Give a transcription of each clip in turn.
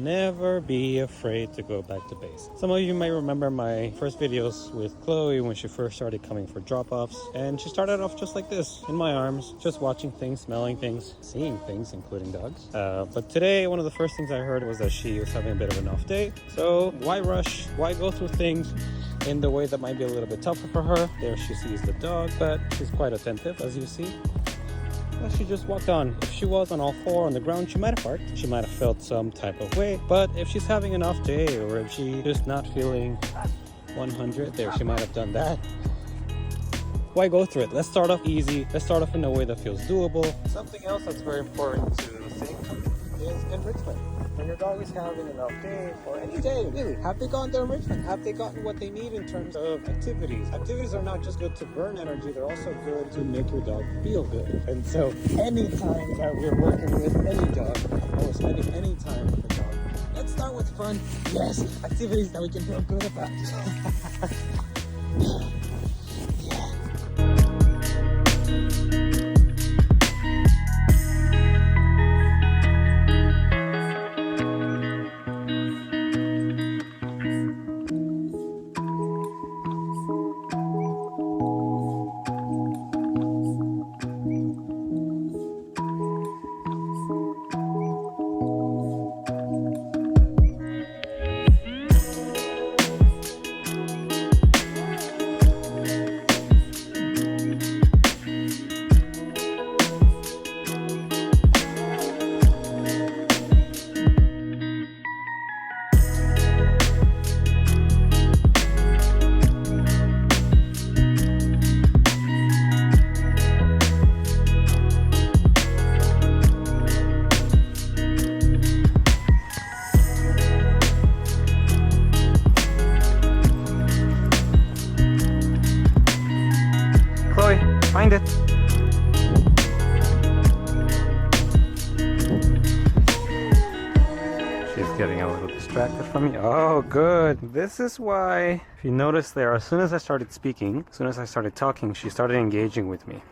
never be afraid to go back to base. Some of you might remember my first videos with Chloe when she first started coming for drop-offs, and she started off just like this, in my arms, just watching things, smelling things, seeing things, including dogs. But today, one of the first things I heard was that she was having a bit of an off day. So why rush? Why go through things in the way that might be a little bit tougher for her? There she sees the dog, but she's quite attentive, as you see. And she just walked on. If she was on all four on the ground, she might have barked. She might have felt some type of way. But if she's having an off day, or if she's just not feeling 100, there, she might have done that. Why go through it? Let's start off easy. Let's start off in a way that feels doable. Something else that's very important to think is enrichment. When your dog is having an off day, or any day, really, have they gotten their enrichment? Have they gotten what they need in terms of activities? Activities are not just good to burn energy, they're also good to make your dog feel good. And so, anytime that we're working with any dog, or spending any time with a dog, let's start with fun. Yes, activities that we can feel good about. Find it. She's getting a little distracted from me. Oh, good. This is why, if you notice there, as soon as I started speaking, as soon as I started talking, she started engaging with me.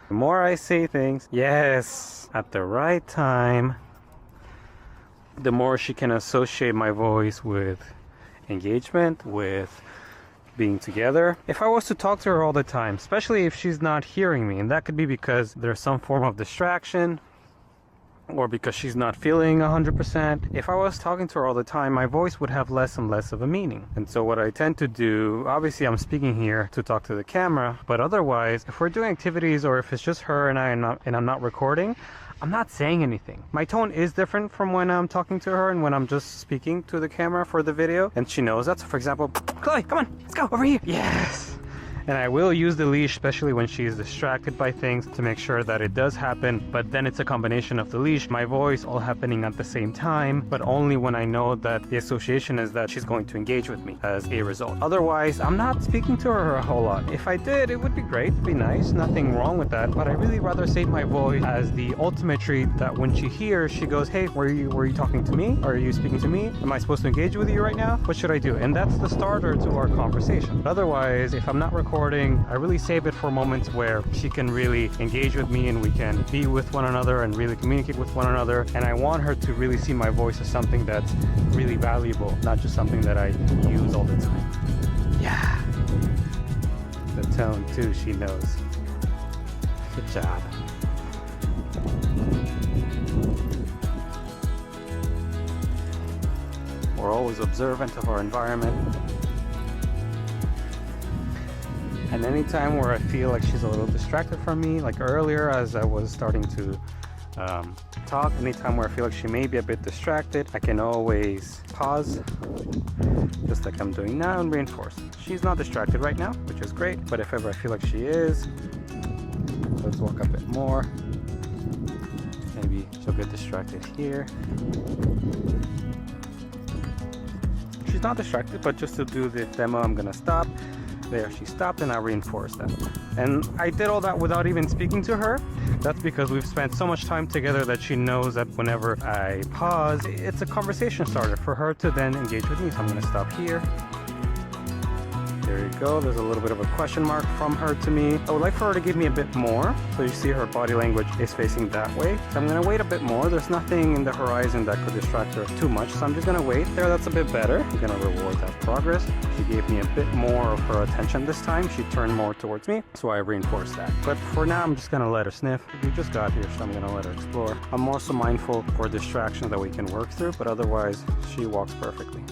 The more I say things, yes, at the right time, the more she can associate my voice with engagement, with being together. If I was to talk to her all the time, especially if she's not hearing me, and that could be because there's some form of distraction or because she's not feeling 100%. If I was talking to her all the time, my voice would have less and less of a meaning. And so what I tend to do, obviously I'm speaking here to talk to the camera, but otherwise, if we're doing activities or if it's just her and I'm not recording, I'm not saying anything. My tone is different from when I'm talking to her and when I'm just speaking to the camera for the video, and she knows that. So for example, Chloe, come on, let's go over here. Yes. And I will use the leash, especially when she's distracted by things, to make sure that it does happen. But then it's a combination of the leash, my voice, all happening at the same time, but only when I know that the association is that she's going to engage with me as a result. Otherwise, I'm not speaking to her a whole lot. If I did, it would be great, it'd be nice, nothing wrong with that. But I really rather save my voice as the ultimate treat that when she hears, she goes, hey, were you talking to me? Are you speaking to me? Am I supposed to engage with you right now? What should I do? And that's the starter to our conversation. But otherwise, if I'm not recording, I really save it for moments where she can really engage with me and we can be with one another and really communicate with one another. And I want her to really see my voice as something that's really valuable, not just something that I use all the time. Yeah. The tone too, she knows. Good job. We're always observant of our environment. And anytime where I feel like she's a little distracted from me, like earlier as I was starting to talk, anytime where I feel like she may be a bit distracted, I can always pause, just like I'm doing now, and reinforce. She's not distracted right now, which is great, but if ever I feel like she is, let's walk a bit more. Maybe she'll get distracted here. She's not distracted, but just to do the demo, I'm gonna stop. There, she stopped and I reinforced that. And I did all that without even speaking to her. That's because we've spent so much time together that she knows that whenever I pause, it's a conversation starter for her to then engage with me. So I'm gonna stop here. There you go. There's a little bit of a question mark from her to me. I would like for her to give me a bit more. So you see her body language is facing that way. So I'm going to wait a bit more. There's nothing in the horizon that could distract her too much. So I'm just going to wait. There, that's a bit better. I'm going to reward that progress. She gave me a bit more of her attention this time. She turned more towards me. So I reinforced that. But for now, I'm just going to let her sniff. We just got here, so I'm going to let her explore. I'm also mindful for distractions that we can work through, but otherwise, she walks perfectly.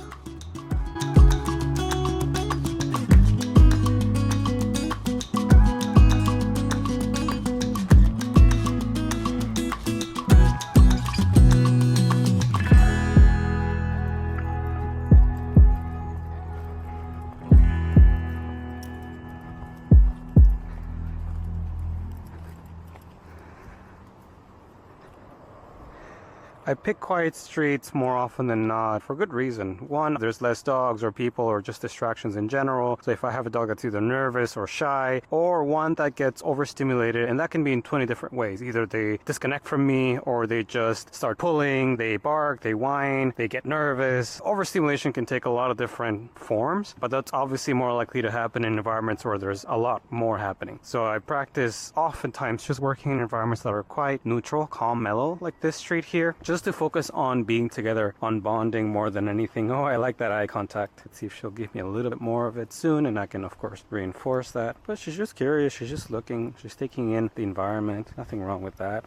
I pick quiet streets more often than not for good reason. One, there's less dogs or people or just distractions in general. So if I have a dog that's either nervous or shy, or one that gets overstimulated, and that can be in 20 different ways. Either they disconnect from me, or they just start pulling, they bark, they whine, they get nervous. Overstimulation can take a lot of different forms, but that's obviously more likely to happen in environments where there's a lot more happening. So I practice oftentimes just working in environments that are quite neutral, calm, mellow, like this street here. Just to focus on being together, on bonding more than anything. Oh, I like that eye contact. Let's see if she'll give me a little bit more of it soon, and I can of course reinforce that. But she's just curious, she's just looking, she's taking in the environment. Nothing wrong with that.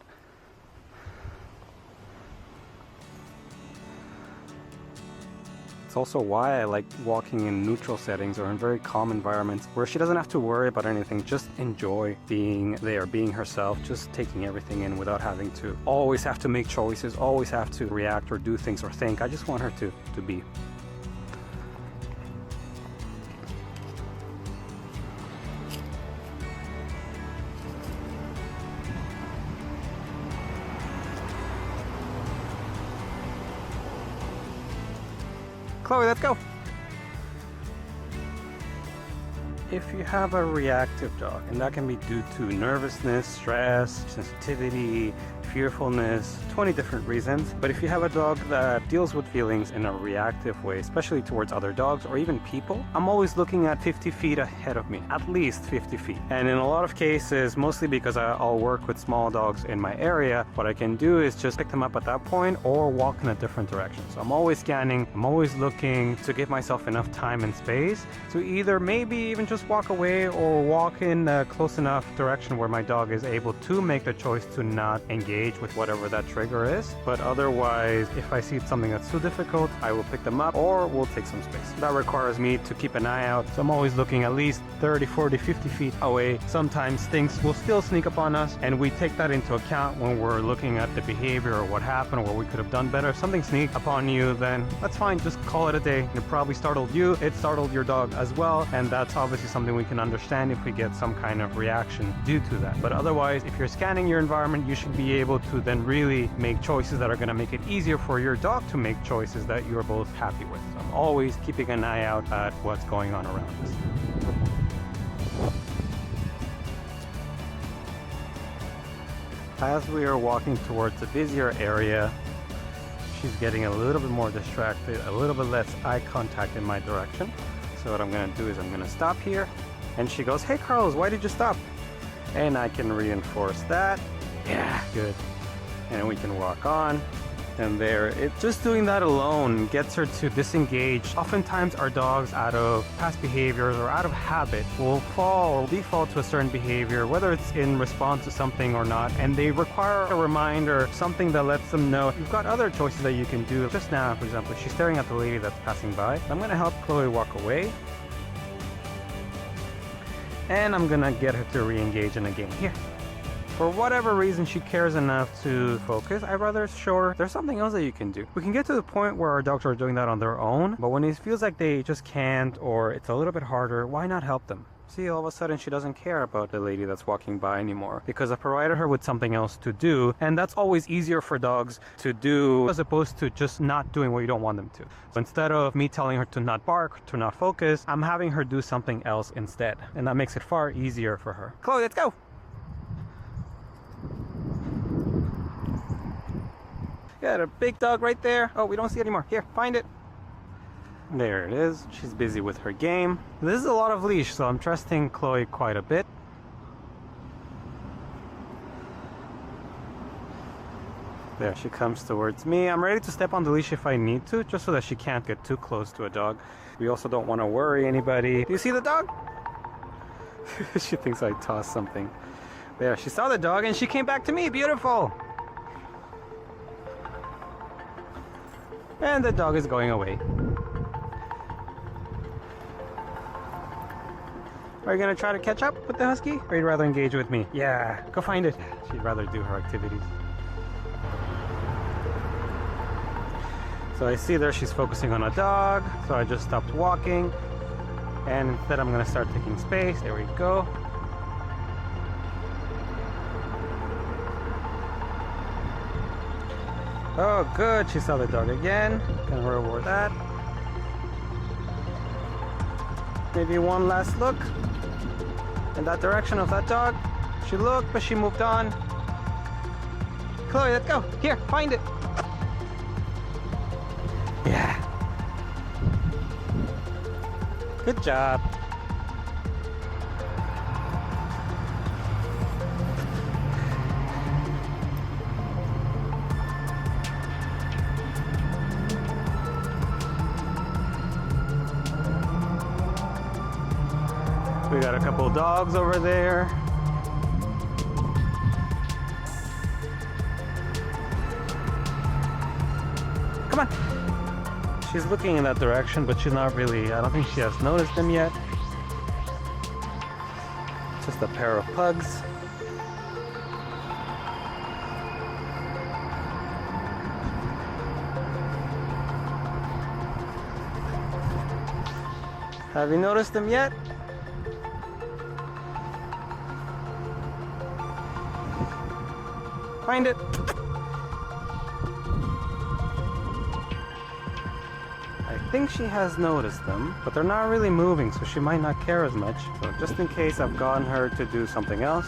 It's also why I like walking in neutral settings or in very calm environments where she doesn't have to worry about anything, just enjoy being there, being herself, just taking everything in without having to always have to make choices, always have to react or do things or think. I just want her to be. Chloe, let's go. If you have a reactive dog, and that can be due to nervousness, stress, sensitivity, fearfulness, 20 different reasons. But if you have a dog that deals with feelings in a reactive way, especially towards other dogs or even people, I'm always looking at 50 feet ahead of me, at least 50 feet. And in a lot of cases, mostly because I'll work with small dogs in my area, what I can do is just pick them up at that point or walk in a different direction. So I'm always scanning, I'm always looking to give myself enough time and space to either maybe even just walk away or walk in a close enough direction where my dog is able to make the choice to not engage with whatever that trigger is. But otherwise, if I see something that's too difficult, I will pick them up or we'll take some space. That requires me to keep an eye out. So I'm always looking at least 30, 40, 50 feet away. Sometimes things will still sneak up on us, and we take that into account when we're looking at the behavior or what happened or what we could have done better. If something sneaks upon you, then that's fine. Just call it a day. It probably startled you. It startled your dog as well. And that's obviously something we can understand if we get some kind of reaction due to that. But otherwise, if you're scanning your environment, you should be able to then really make choices that are going to make it easier for your dog to make choices that you're both happy with. So I'm always keeping an eye out at what's going on around us. As we are walking towards a busier area, she's getting a little bit more distracted, a little bit less eye contact in my direction. So what I'm going to do is I'm going to stop here, and she goes, "Hey Carlos, why did you stop?" And I can reinforce that. Yeah, good. And we can walk on. And there, just doing that alone gets her to disengage. Oftentimes our dogs, out of past behaviors or out of habit, will fall or default to a certain behavior, whether it's in response to something or not, and they require a reminder, something that lets them know you've got other choices that you can do. Just now, for example, she's staring at the lady that's passing by. I'm going to help Chloe walk away, and I'm going to get her to re-engage in a game. Here. For whatever reason she cares enough to focus, I'd rather show her there's something else that you can do. We can get to the point where our dogs are doing that on their own, but when it feels like they just can't or it's a little bit harder, why not help them? See, all of a sudden she doesn't care about the lady that's walking by anymore because I provided her with something else to do, and that's always easier for dogs to do as opposed to just not doing what you don't want them to. So instead of me telling her to not bark, to not focus, I'm having her do something else instead, and that makes it far easier for her. Chloe, let's go! Got a big dog right there. Oh, we don't see it anymore. Here, find it. There it is. She's busy with her game. This is a lot of leash, so I'm trusting Chloe quite a bit. There she comes towards me. I'm ready to step on the leash if I need to, just so that she can't get too close to a dog. We also don't want to worry anybody. Do you see the dog? She thinks I tossed something. There, she saw the dog and she came back to me. Beautiful! And the dog is going away. Are you gonna try to catch up with the husky? Or you'd rather engage with me? Yeah, go find it. She'd rather do her activities. So I see there she's focusing on a dog, so I just stopped walking. And instead I'm gonna start taking space. There we go. Oh, good. She saw the dog again. Gonna reward that. Maybe one last look in that direction of that dog. She looked, but she moved on. Chloe, let's go. Here, find it. Yeah. Good job. We got a couple dogs over there. Come on. She's looking in that direction, but she's not really, I don't think she has noticed them yet. Just a pair of pugs. Have you noticed them yet? Find it. I think she has noticed them, but they're not really moving, so she might not care as much. So just in case I've gotten her to do something else,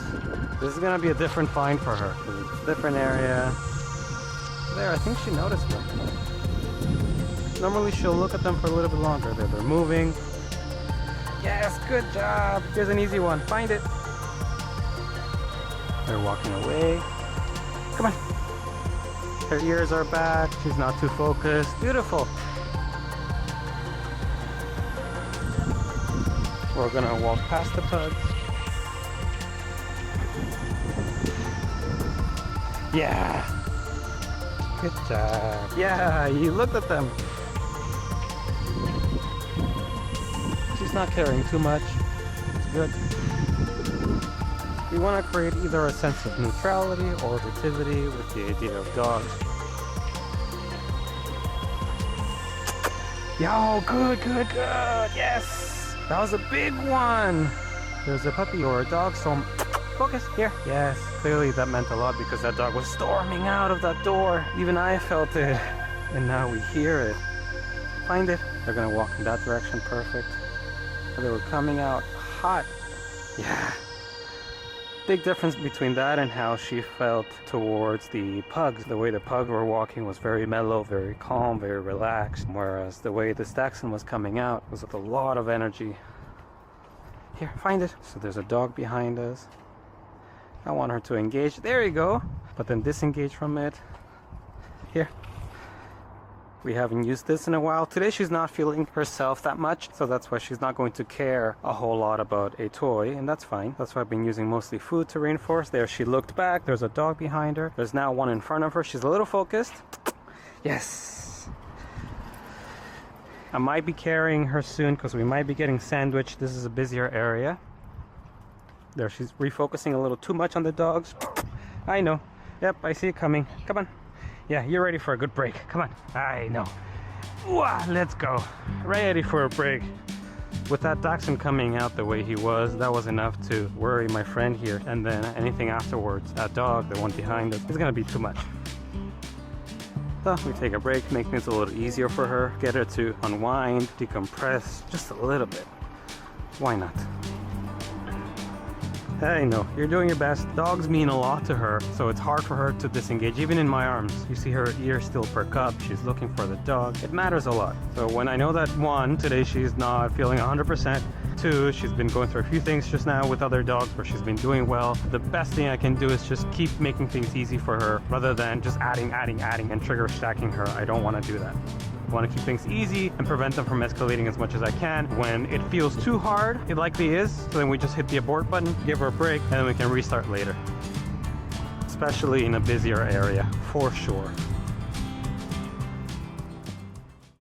this is gonna be a different find for her. It's a different area. There, I think she noticed them. Normally she'll look at them for a little bit longer. There, they're moving. Yes, good job. Here's an easy one. Find it. They're walking away. Come on. Her ears are back. She's not too focused. Beautiful. We're gonna walk past the pugs. Yeah. Good job. Yeah, you looked at them. She's not caring too much. It's good. We want to create either a sense of neutrality or reactivity with the idea of dogs. Yo, good, good, good. Yes. That was a big one. There's a puppy or a dog, so focus here. Yes, clearly that meant a lot because that dog was storming out of that door. Even I felt it. And now we hear it. Find it. They're going to walk in that direction. Perfect. They were coming out hot. Yeah. Big difference between that and how she felt towards the pugs. The way the pugs were walking was very mellow, very calm, very relaxed. Whereas the way the Dachshund was coming out was with a lot of energy. Here, find it. So there's a dog behind us. I want her to engage. There you go. But then disengage from it. Here. We haven't used this in a while. Today she's not feeling herself that much, so that's why she's not going to care a whole lot about a toy, and that's fine. That's why I've been using mostly food to reinforce. There, she looked back. There's a dog behind her. There's now one in front of her. She's a little focused. Yes. I might be carrying her soon because we might be getting sandwiched. This is a busier area. There, she's refocusing a little too much on the dogs. I know. Yep, I see it coming. Come on. Yeah, you're ready for a good break. Come on. I know. Let's go. Ready for a break. With that Dachshund coming out the way he was, that was enough to worry my friend here. And then anything afterwards, that dog, the one behind us, is going to be too much. So we take a break, make things a little easier for her, get her to unwind, decompress just a little bit. Why not? Hey, no, you're doing your best. Dogs mean a lot to her, so it's hard for her to disengage, even in my arms. You see her ears still perk up, she's looking for the dog. It matters a lot. So when I know that, one, today she's not feeling 100%, two, she's been going through a few things just now with other dogs where she's been doing well, the best thing I can do is just keep making things easy for her, rather than just adding, and trigger stacking her. I don't want to do that. I want to keep things easy and prevent them from escalating as much as I can. When it feels too hard, it likely is, so then we just hit the abort button, give her a break, and then we can restart later. Especially in a busier area, for sure.